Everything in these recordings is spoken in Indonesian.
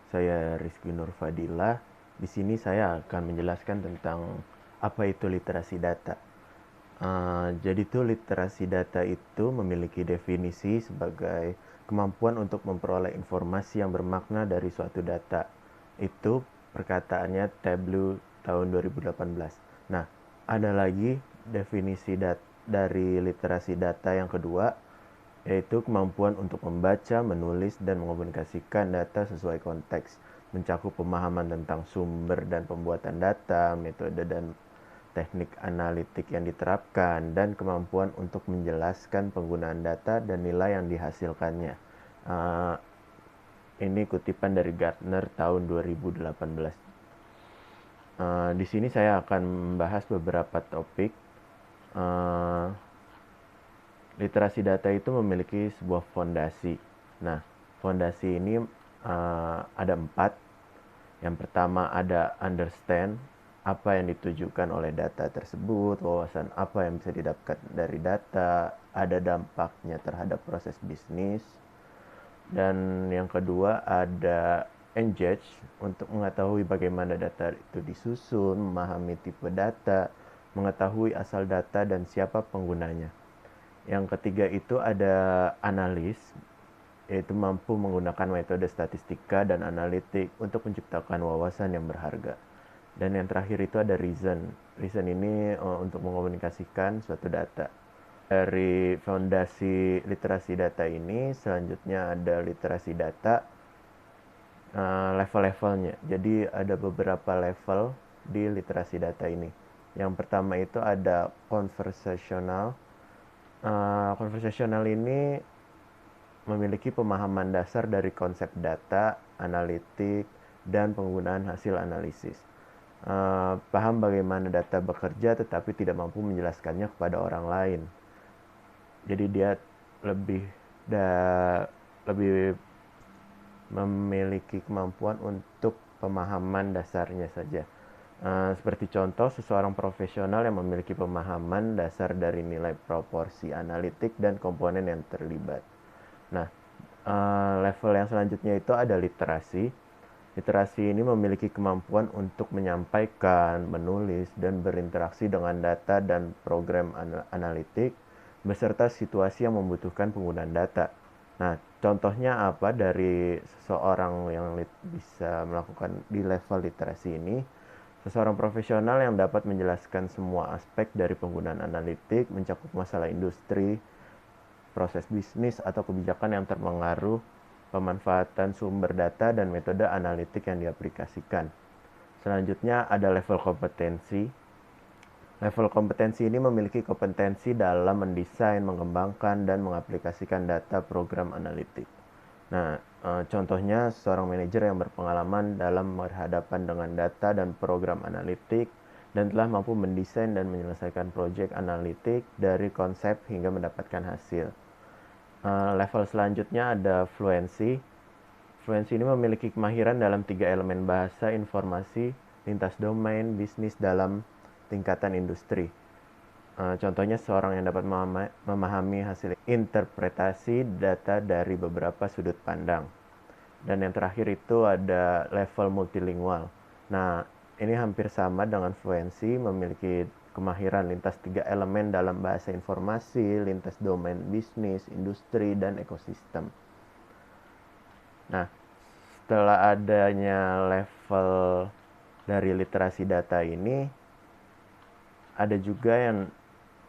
Saya Rizky Nur Fadilah. Di sini saya akan menjelaskan tentang apa itu literasi data. Jadi tuh literasi data itu memiliki definisi sebagai kemampuan untuk memperoleh informasi yang bermakna dari suatu data. Itu perkataannya Tableau tahun 2018. Nah, ada lagi definisi dari literasi data yang kedua, yaitu kemampuan untuk membaca, menulis, dan mengomunikasikan data sesuai konteks, mencakup pemahaman tentang sumber dan pembuatan data, metode dan teknik analitik yang diterapkan, dan kemampuan untuk menjelaskan penggunaan data dan nilai yang dihasilkannya. Uh, ini kutipan dari Gartner tahun 2018. Di sini saya akan membahas beberapa topik. Uh, Literasi data itu memiliki sebuah fondasi. Nah, fondasi ini ada 4. Yang pertama ada understand, apa yang ditujukan oleh data tersebut, wawasan apa yang bisa didapat dari data, ada dampaknya terhadap proses bisnis. Dan yang kedua ada engage, untuk mengetahui bagaimana data itu disusun, memahami tipe data, mengetahui asal data dan siapa penggunanya. Yang ketiga itu ada analis, yaitu mampu menggunakan metode statistika dan analitik untuk menciptakan wawasan yang berharga. Dan yang terakhir itu ada reason. Reason ini untuk mengomunikasikan suatu data. Dari fondasi literasi data ini, selanjutnya ada literasi data level-levelnya. Jadi ada beberapa level di literasi data ini. Yang pertama itu ada conversational. Conversational ini memiliki pemahaman dasar dari konsep data, analitik, dan penggunaan hasil analisis. Paham bagaimana data bekerja tetapi tidak mampu menjelaskannya kepada orang lain. Jadi dia lebih lebih memiliki kemampuan untuk pemahaman dasarnya saja. Seperti contoh, seseorang profesional yang memiliki pemahaman dasar dari nilai proporsi analitik dan komponen yang terlibat. Nah, level yang selanjutnya itu ada literasi. Literasi ini memiliki kemampuan untuk menyampaikan, menulis, dan berinteraksi dengan data dan program analitik beserta situasi yang membutuhkan penggunaan data. Nah, contohnya apa dari seseorang yang bisa melakukan di level literasi ini? Seseorang profesional yang dapat menjelaskan semua aspek dari penggunaan analitik, mencakup masalah industri, proses bisnis, atau kebijakan yang terpengaruh pemanfaatan sumber data dan metode analitik yang diaplikasikan. Selanjutnya ada level kompetensi. Level kompetensi ini memiliki kompetensi dalam mendesain, mengembangkan, dan mengaplikasikan data program analitik. Nah, contohnya seorang manajer yang berpengalaman dalam berhadapan dengan data dan program analitik dan telah mampu mendesain dan menyelesaikan proyek analitik dari konsep hingga mendapatkan hasil. Level selanjutnya ada fluensi. Fluensi ini memiliki kemahiran dalam 3 elemen bahasa, informasi, lintas domain, bisnis dalam tingkatan industri. Contohnya seorang yang dapat memahami hasil interpretasi data dari beberapa sudut pandang. Dan yang terakhir itu ada level multilingual. Nah, ini hampir sama dengan fluensi, memiliki kemahiran lintas 3 elemen dalam bahasa informasi, lintas domain bisnis, industri, dan ekosistem. Nah, setelah adanya level dari literasi data ini, ada juga yang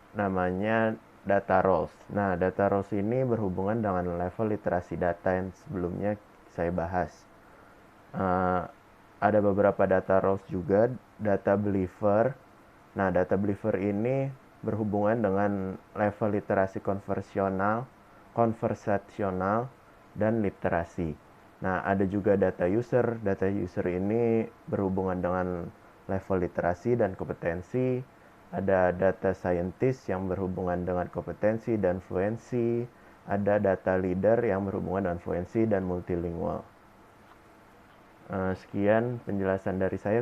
namanya data roles. Nah, data roles ini berhubungan dengan level literasi data yang sebelumnya saya bahas. Ada beberapa data roles juga, data believer. Nah, data believer ini berhubungan dengan level literasi konversasional, dan literasi. Nah, ada juga data user. Data user ini berhubungan dengan level literasi dan kompetensi. Ada data scientist yang berhubungan dengan kompetensi dan fluensi. Ada data leader yang berhubungan dengan fluensi dan multilingual. Sekian penjelasan dari saya.